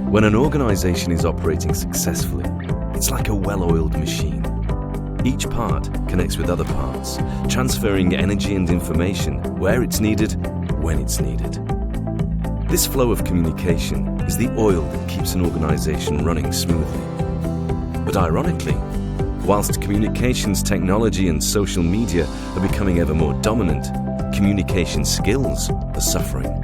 When an organization is operating successfully, it's like a well-oiled machine. Each part connects with other parts, transferring energy and information where it's needed, when it's needed. This flow of communication is the oil that keeps an organization running smoothly. But ironically, whilst communications technology and social media are becoming ever more dominant, communication skills are suffering.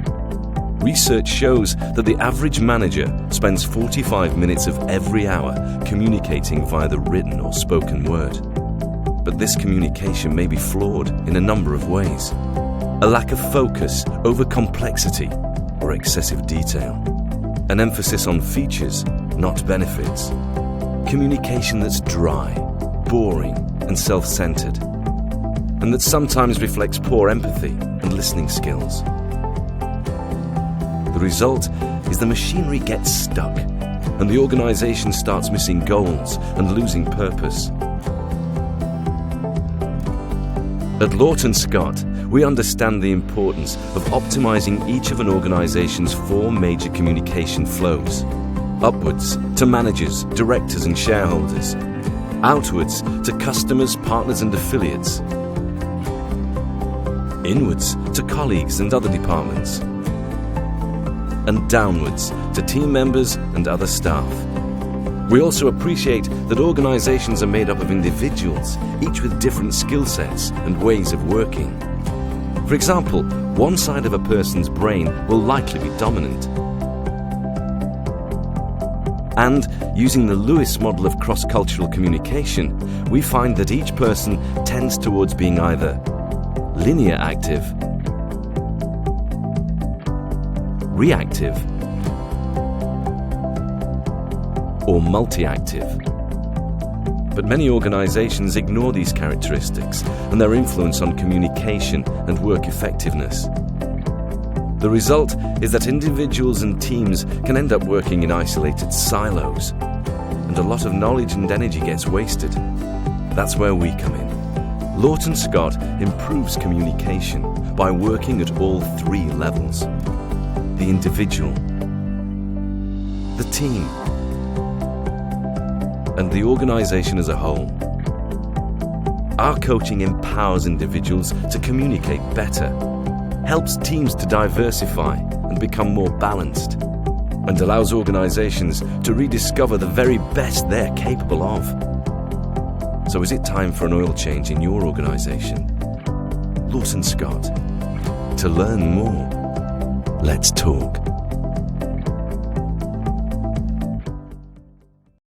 Research shows that the average manager spends 45 minutes of every hour communicating via the written or spoken word. But this communication may be flawed in a number of ways. A lack of focus over complexity or excessive detail. An emphasis on features, not benefits. Communication that's dry, boring, and self-centered, and that sometimes reflects poor empathy and listening skills. The result is the machinery gets stuck, and the organization starts missing goals and losing purpose. At Lawton Scott, we understand the importance of optimizing each of an organization's 4 major communication flows. Upwards to managers, directors and shareholders. Outwards to customers, partners and affiliates. Inwards to colleagues and other departments. And downwards to team members and other staff. We also appreciate that organizations are made up of individuals, each with different skill sets and ways of working. For example, one side of a person's brain will likely be dominant. And using the Lewis model of cross-cultural communication, we find that each person tends towards being either linear active, reactive, or multi-active. But many organizations ignore these characteristics and their influence on communication and work effectiveness. The result is that individuals and teams can end up working in isolated silos, and a lot of knowledge and energy gets wasted. That's where we come in. Lawton Scott improves communication by working at all 3 levels: the individual, the team, and the organization as a whole. Our coaching empowers individuals to communicate better, helps teams to diversify and become more balanced, and allows organizations to rediscover the very best they're capable of. So is it time for an oil change in your organization? Lawton Scott. To learn more, let's talk.